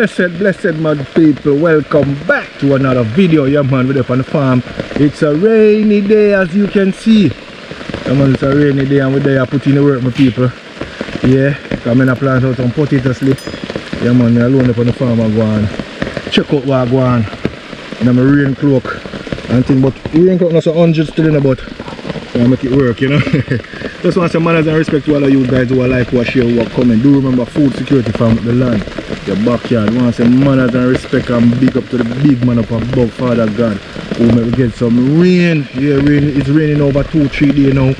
blessed mad people, welcome back to another video. Yeah man, we're up on the farm. It's a rainy day as you can see. Yeah man, it's a rainy day and we're there putting the work my people. Yeah, coming to plant out some potato slip. Yeah man, I'm alone up on the farm and go on. Check out what I go on. And my rain cloak and thing, but rain cloak not so 100 still in about. So I make it work, you know. Just want some manners and respect to all of you guys who are like, who are share, who are comment. Do remember food security from the land, your backyard. Want some manners and respect and big up to the big man up above, Father God, who may get some rain. Yeah, rain. It's raining over 2-3 days now.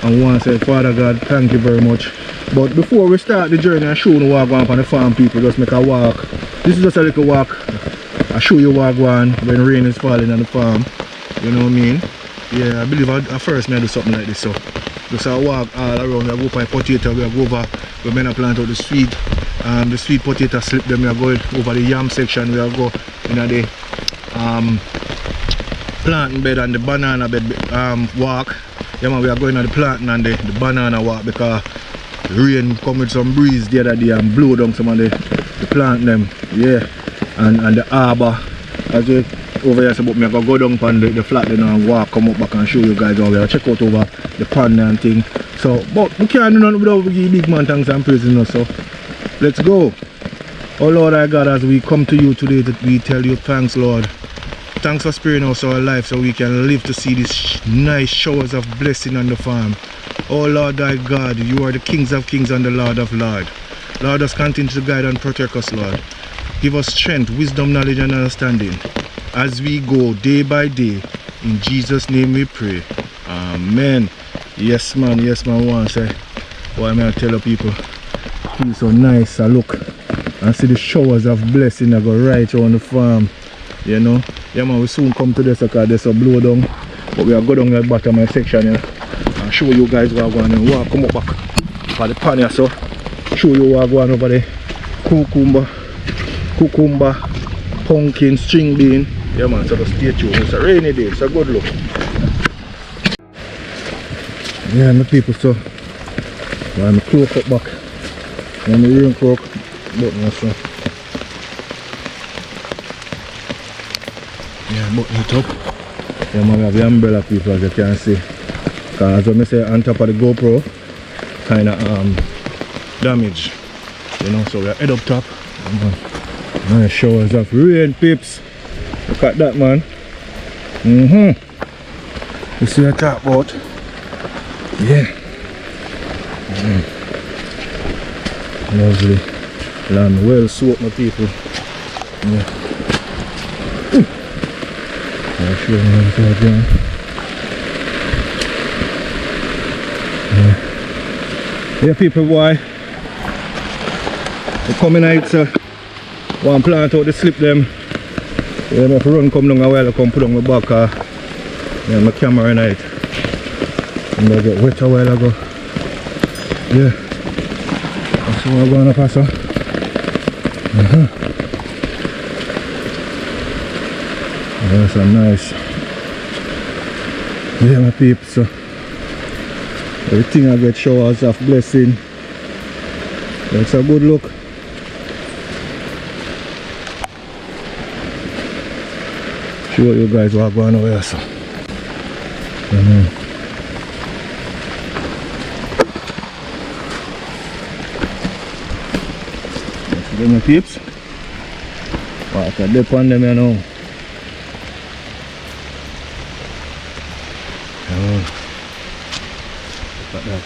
And want to say, Father God, thank you very much. But before we start the journey and show you what going on the farm, people, just make a walk. This is just a little walk. I show you what going on when rain is falling on the farm. You know what I mean? Yeah, I believe at first I do something like this. So just I walk all around. I go by potato, we go over, we may plant out the sweet potato slip. Then we are going over the yam section. We are go in the planting bed and the banana bed walk. Yeah man, we are going on the planting and the banana walk because rain come with some breeze the other day and blow down some of the plant them. Yeah, and the arbor as well. Over here, so but me go down on the flat then and walk, come up back and show you guys over here. Check out over the pond and thing. So, but we can't do nothing without give big man thanks and praise, you know. So, let's go. Oh Lord our God, as we come to you today, that we tell you thanks, Lord. Thanks for sparing us our life so we can live to see these nice showers of blessing on the farm. Oh Lord our God, you are the kings of kings and the Lord of lords. Lord, us continue to guide and protect us, Lord. Give us strength, wisdom, knowledge and understanding as we go day by day. In Jesus' name we pray. Amen. Yes man, I want to say, why may I tell the people, feel so nice. I look and see the showers of blessing that go right around the farm. You know, yeah man, we soon come to this because there's a blow down. But we are go down at the bottom of my section here and show you guys what I'm going and walk come up back for the pan here. So show you what I'm going over there. Cucumber, pumpkin, string bean. Yeah man, so just stay tuned. It's a rainy day, it's a good look. Yeah my people, so I'm cloak up back. And the rain cloak button also. Yeah, button it up. Yeah man, we have the umbrella people as you can see. Because as I say on top of the GoPro kinda damaged. You know, so we are head up top. Nice showers of rain, peeps. Look at that, man. You see what I talk about? Yeah. Lovely land, well soaked, my people. Yeah. I'll show you how it's going. Yeah, people, boy. We're coming out, so one plant out the slip them. Yeah, I have to run come down a while, I come put on my back. Yeah, my camera in it. And I get wet a while ago. Yeah. That's what I'm going to pass on. That's a nice. Yeah, my peeps. So everything I get showers of blessing. That's a good look. Show you guys what going on here, so. See my peeps? Water dip on them, you know. Look at that.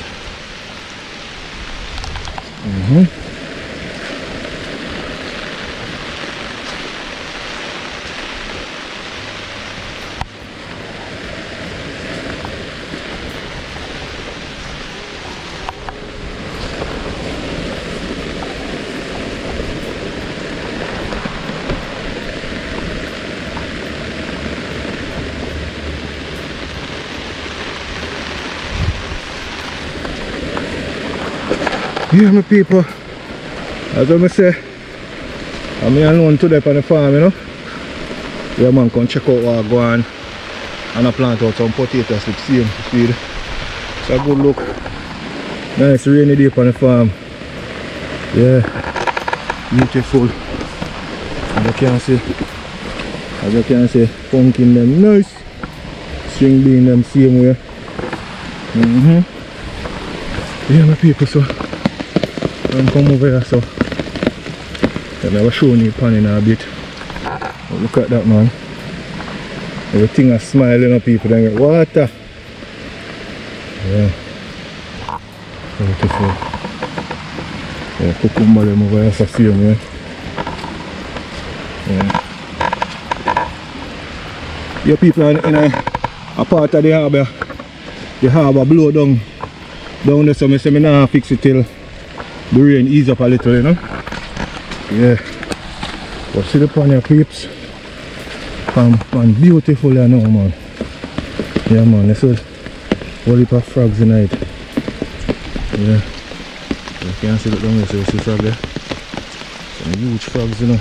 Yeah, my people, as I say, I'm alone today on the farm, you know. Yeah man, come check out what I go on and I plant out some potatoes with same speed. It's a good look. Nice rainy day on the farm. Yeah, beautiful. As you can see, pumpkin them nice. String bean them same way. Yeah, my people, so I'm come over here, so and I was showing you pan in a bit. But look at that, man. Everything is smiling up, people, then get water. Yeah. Beautiful. Yeah, cucumber them over here, so same way. Yeah. Yeah, people in a part of the harbour blow down there, so I say I nah fix it till the rain ease up a little, you know. Yeah. But see the pan here, peeps. Pan beautiful here now, man. Yeah, man, this is whole heap of frogs in it. Yeah. You can see it down there, so you see frog there. Some huge frogs, you know.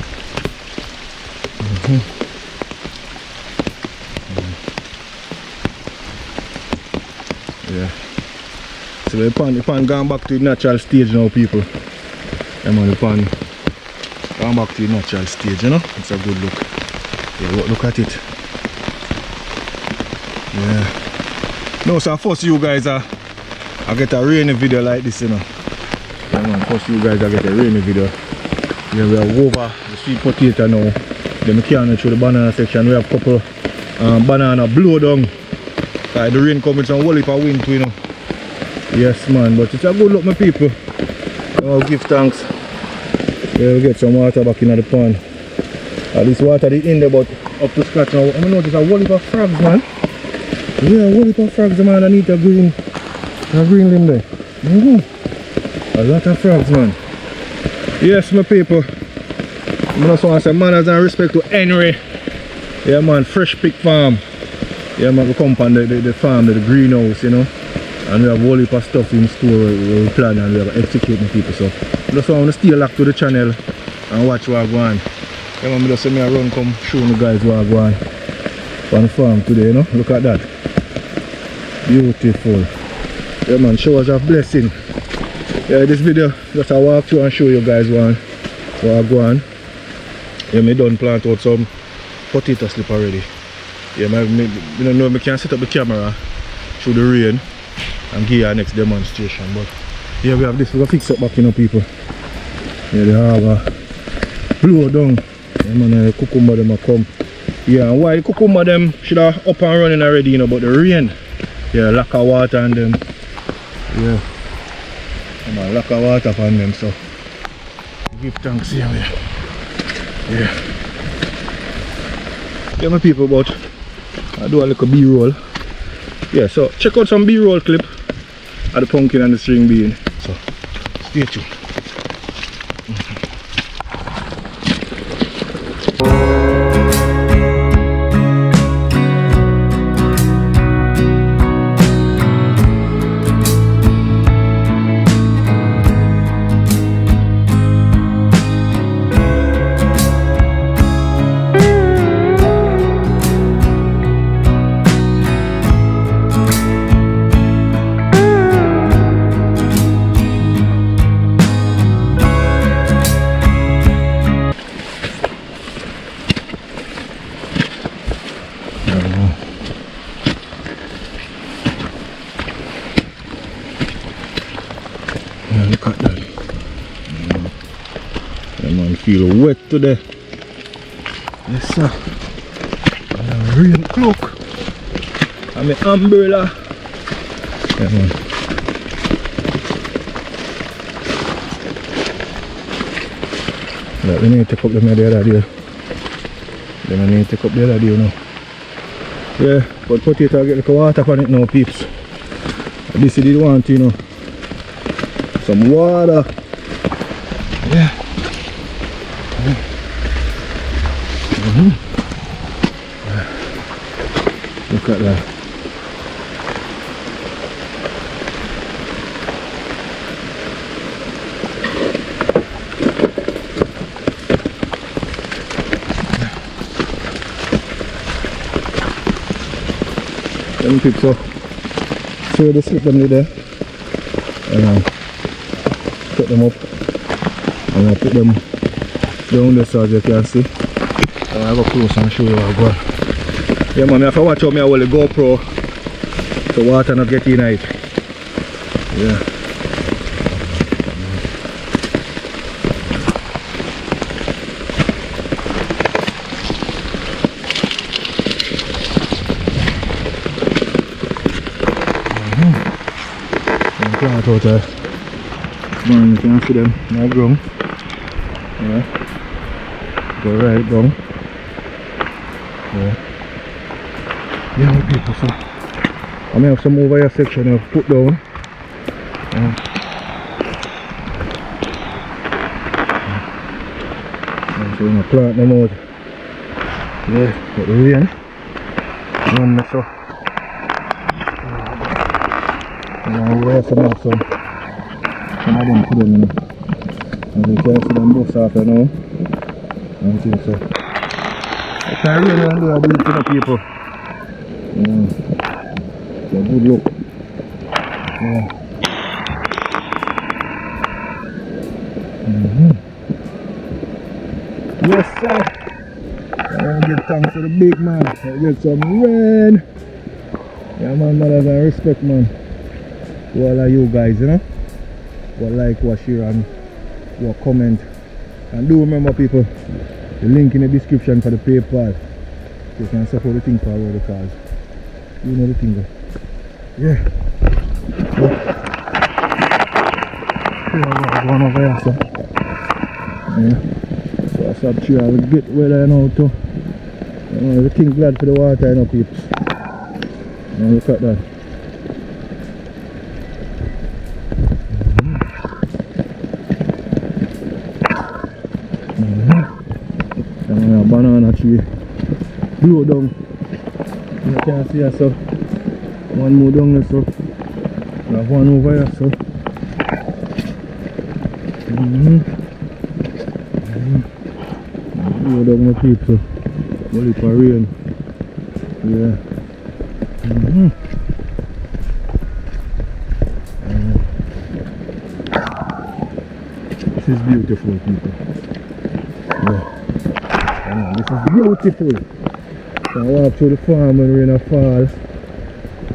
Yeah. So the pan gone back to the natural stage now, people. Yeah, man, the pan gone back to the natural stage, you know. It's a good look. Yeah, look at it. Yeah. No, so first you guys I get a rainy video like this, you know. Yeah, man, first you guys I get a rainy video. Yeah, we are over the sweet potato now. Then we can't through the banana section. We have a couple banana blow down. Like the rain coming, some whole heap of wind too, you know. Yes, man, but it's a good look, my people. I'll give thanks. Yeah, we get some water back in the pond. This water is in there, but up to scratch now. I notice a whole heap of frogs, man. Yeah, a whole heap of frogs, man. I need a green limb there. A lot of frogs, man. Yes, my people. I just want to say manners and respect to Henry. Yeah, man, fresh pick farm. Yeah, man, we come on the farm, the greenhouse, you know. And we have a whole heap of stuff in store we plan and we have to execute, my people. So I just want to stay locked to the channel and watch what I go on. Yeah, man, I just say me run come show you guys what I go on the farm today, you know. Look at that. Beautiful. Yeah, man, showers of blessing. Yeah, this video just I walk through and show you guys what I go on. Yeah, me done plant out some potato slip already. Yeah, you don't know I can set up the camera through the rain and give you our next demonstration. But yeah, we have this, we're gonna fix up back, you know, people. Yeah, they have blow down. Yeah, man, the cucumber them come. Yeah, and why the cucumber them should have up and running already, you know, but the rain, yeah, lack of water on them. Yeah, man, lack of water on them, so give thanks here. Yeah. Yeah, my people, but I do a little B-roll. Yeah, so check out some B-roll clip of the pumpkin and the string bean. So stay tuned. Yeah, look at that. Yeah, man, feel wet today. Yes, sir. And a rain cloak. And my umbrella. Yeah, man. Yeah, we need to take up the other day. Then I need to take up the other day now. Yeah, but potato get the water on it now, peeps. This is the one, you know. Some water. Yeah. Look at that. Them peeps up. So the slip them there. And put them up and I put them down there so as you can see. I'll go close and show you how I go. Yeah man, I have to watch out me hold the GoPro so water not get in it. Yeah. Plant out there. Man, you can see them in the ground. Yeah. Go right down. Yeah. Yeah, people, so I may have some over here section I've put down. Yeah. So I'm going to plant them out. Yeah, but the rain. One mess up. And we have some of them put them in. And you can see them bust off now. I think so. I can't really do a good to the people. It's a good look. Yeah. Yes sir. I want to give thanks to the big man. I get some rain. Yeah man, mothers and respect man. To all of you guys, you know. What like, what share and what comment. And do remember people, the link in the description for the PayPal. So you can support the thing forward because you know the thing. Yeah. Going over here, so. Yeah. So I stop tree, I will get weather now too. You know, everything glad for the water, you know, peeps. Now look at that. Banana tree blow down. You can see here, so one more down there, so we have one over here, so blow down my people, so well it for rain. Yeah. This is beautiful, people. Yeah. This is beautiful. So I walk through the farm when rain fall.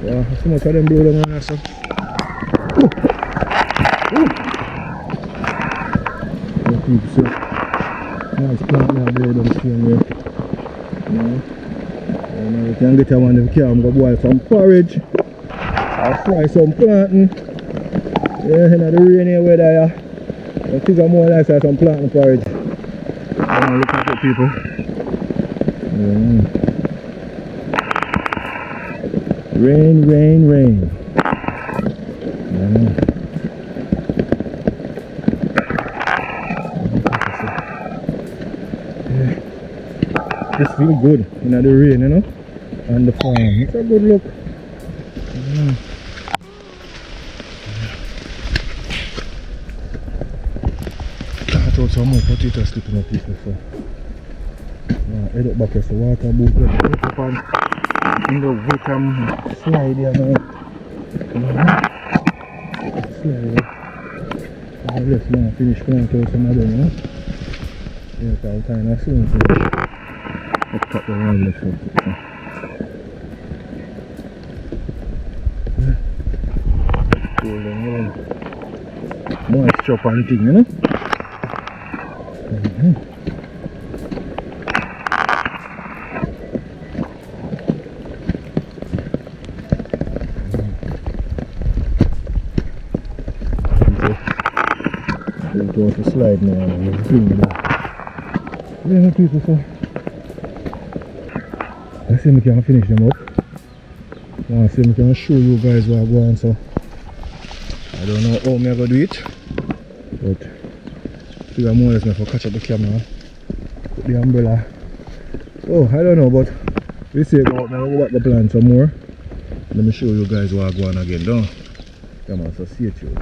Wow, so much of them blow down on us. Yeah, people, so nice plant now blow down the same way. And now you can get a one if you can go boil some porridge or fry some plantain. Yeah, in the rainy weather, yeah. I think I'm more nice than some plantain porridge. Look at it, people. Rain, rain, rain. This feels good in the rain, you know, and the farm. It's a good look. Plant out some more potatoes sticking up, people. So. Head up back here, so water boot up in the wet slide here now. Slide. Let's now finish plant out some of them, you know. Yeah, because I'm kind of soon, so let's cut the round this up. Cool them around. Moisture and thing, you know. Going to slide now and yeah, people, so let's see if we can finish them up. I want to see if we can show you guys what I'm going, so I don't know how I'm going to do it, but I think I'm more or less going to catch up the camera, put the umbrella. Oh, I don't know, but we say go out now, go back the plant some more. Let me show you guys what I'm going again, though. Come on, so see it you.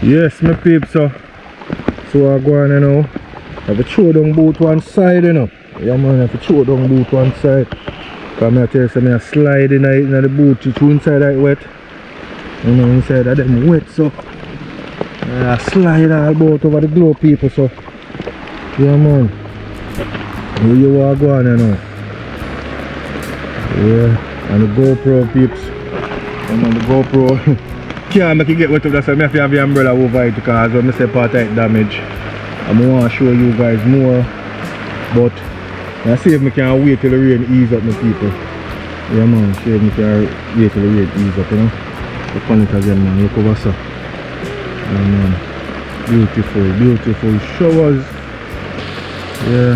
Yes, my peeps, so I go on, you know. I have to throw down boot one side, you know. Yeah, man, I have to throw down boot one side. Because I tell you, I slide in the boot, through inside that wet. You know, inside of them wet, so I slide all about over the glow, people, so. Yeah, man. Here you are going, you know. Yeah, and the GoPro, peeps. And on the GoPro. Can't make it get wet up, that's why I have to have the umbrella over it because when I say part of it damage, I want to show you guys more, but I see if I can wait till the rain ease up, my people. Yeah, man, see if I can wait till the rain ease up, you know. Look on it again, man, look over so. Yeah, man, beautiful, beautiful showers. Yeah,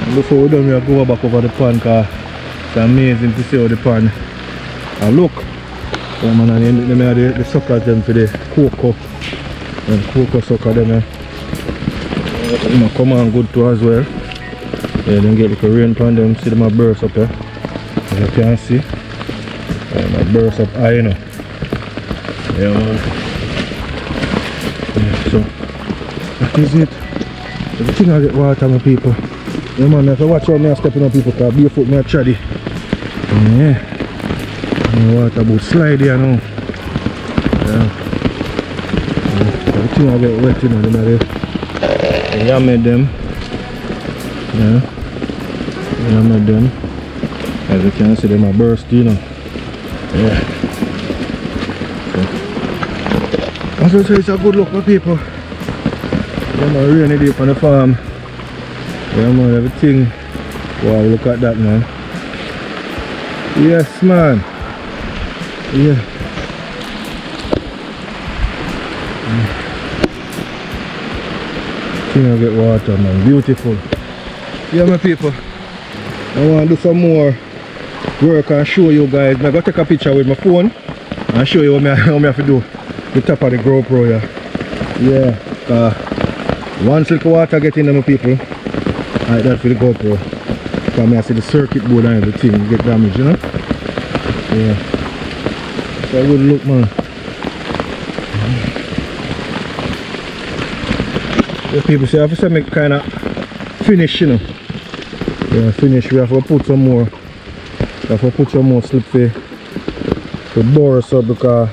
and before we're done, we go back over the pan because it's amazing to see how the pan look. Yeah, man, and them have the suckers them for the cocoa. And cocoa sucker them come on good too as well. Yeah, then get the rain pan them, see them a burst up here. As you can see. And burst up high, you know. Yeah, man. Yeah, so that is it. Everything I get water, my people. Yeah, man, if I watch how me stepping on people because barefoot me a traddy. Yeah. Water about slide here now. Yeah. Everything I get wet, you know, they yammed them. Yeah. Yammed them. As you can see, them are burst, you know. Yeah. So, as I say, it's a good look for people. Yeah, man, rainy day on the farm. Yeah, man, everything. Wow, look at that, man. Yes, man. Yeah. Thing I get water, man. Beautiful. Yeah, my people. I want to do some more work and show you guys. I'm going to take a picture with my phone and show you what I have to do. The top of the GoPro, yeah. Yeah. Once little water get in, my people. Like that for the GoPro. Because I see the circuit board and everything get damaged, you know? Yeah. So good look, man. The people say I have to make kind of finish, you know. Yeah, finish. We have to put some more. We have to put some more slip for bores up because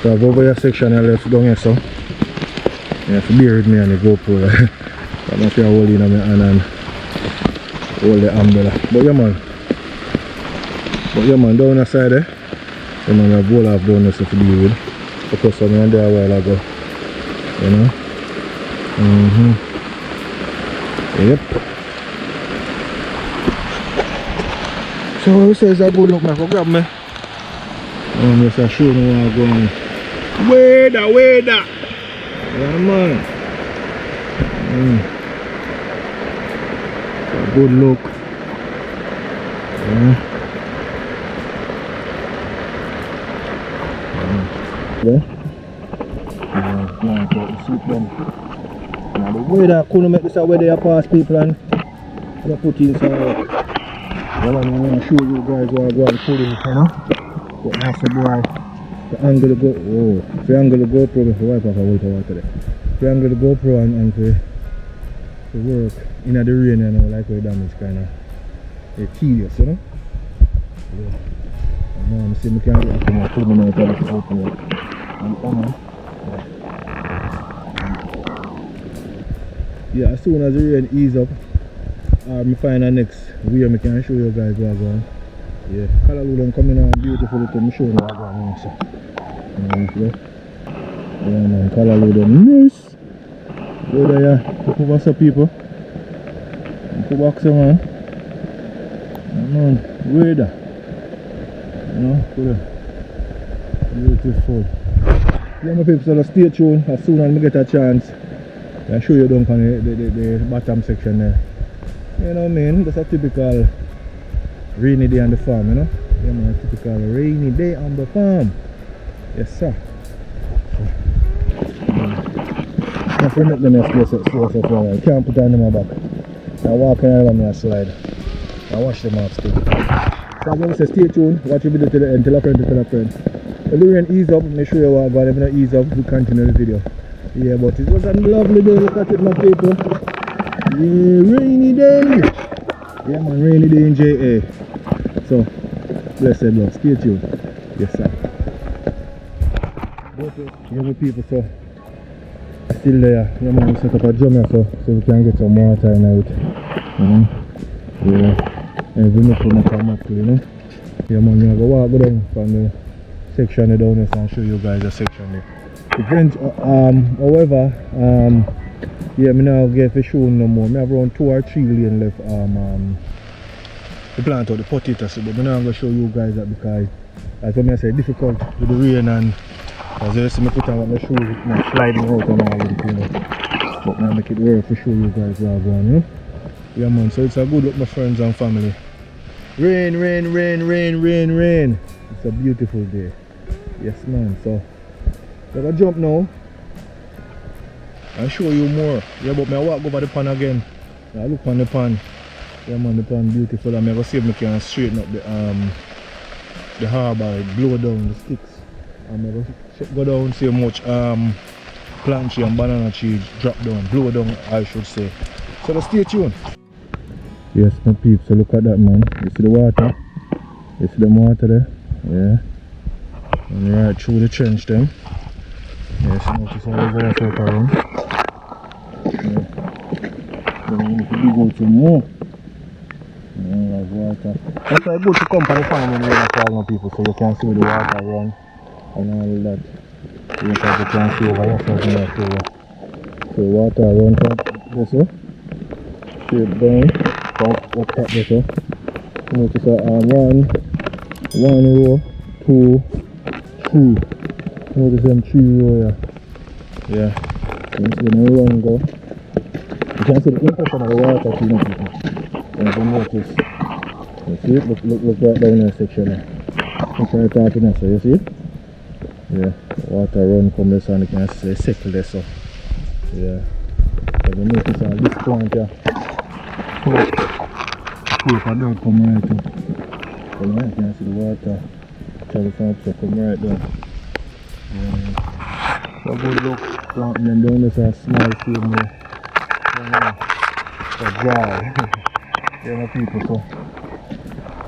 we have over your section I left down here, so you have to bear with me on the GoPro. I'm not sure I hold in on my hand and hold the umbrella. But yeah, man, down the side there. Yeah, man, I have all off down there to deal with. Because someone there a while ago. You know? Yep. So what we say is a good look, man. Go grab me. Just show me where I'm going. Way there. Yeah, man. A good look. Yeah. Now the weather couldn't make this a weather pass people and put in some work. Well, I'm going to show you guys what I go and pull in, you know. But that's the boy. The angle the GoPro. Oh, the angle the GoPro before wipe off a water there. The angle the GoPro and to work in the rain, you know, like where damage kind of tedious, you know. Yeah. And now I see me can't get it to my pull open it. Yeah, as soon as the rain ease up, I find the next way I can show you guys what I'm going. Yeah, Callaloo coming out beautiful to me show you what I'm going. Yeah, man, Callaloo nice. Go there, look over some people. Go back some man. Yeah, man, way there. You know, go there. Beautiful. Yeah, my people, so stay tuned. As soon as I get a chance, I'll show you down on the bottom section there. You know what I mean? That's a typical rainy day on the farm, you know? Yeah, man, a typical rainy day on the farm. Yes, sir. I'm going to make them stay so far. I can't put them in my back. I walk around and I slide. I wash them off still. So I'm going to say stay tuned. Watch the video till the end. Tell a friend to tell a friend. Well, the rain ease up, make sure you walk, but if not ease up, we continue the video. Yeah, but it was a lovely day, look at it my people. Yeah, rainy day. Yeah man, rainy day in JA. So, blessed love, stay tuned. Yes sir. Yeah my people, so still there. Yeah man, we set up a drum here so we can get some water tonight. Yeah. Every nickel make a muckle, you know. Yeah man, you go walk down from the section down there and show you guys the section there. However, yeah, me now get for show no more. I have around 2 or 3 lane left. The plant out the potatoes, but I'm not going to show you guys that because, as I say, difficult with the rain and as you see me put on my shoes, it's sliding out and all of it, you know. But now make it work for show you guys what I'm going, you know. Yeah man, so it's a good look my friends and family. Rain, rain, rain, rain, rain, rain. It's a beautiful day. Yes man, so I'm going to jump now and show you more. Yeah, but I walk over the pan again. I look on the pan. Yeah man, the pan beautiful. I'm going to see if I can straighten up the harbour, blow down the sticks. I'm going to go down and see how much plant tree and banana tree drop down, blow down I should say. So let's stay tuned. Yes my peeps, so look at that man. You see the water? You see the water there? Yeah. And right through the trench then. Yes, notice how over there so around. Yeah. Then we need to go to more. Yeah, like water. That's why it's good to come for the farm when you're for people so you can see the water run and all that. You can see over here something like that. So water run from this way. Straight down. Up top this way. Notice one row, 2, 3. Notice them 3 row here. Yeah. You see the run go. You can see the impression of the water too, you people. And if you notice, you see it? Look right down in the section there. Look right out in there, so you see it? Yeah. Water run come this and you can see circle there, so. Yeah. If you notice on this plant here, paper don't come right up. So now you can see the water travel from up, so come right down. Yeah. So good look, planting them down this a small field there. So dry. Yeah, my people, so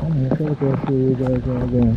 I'm going to show you guys how I'm going.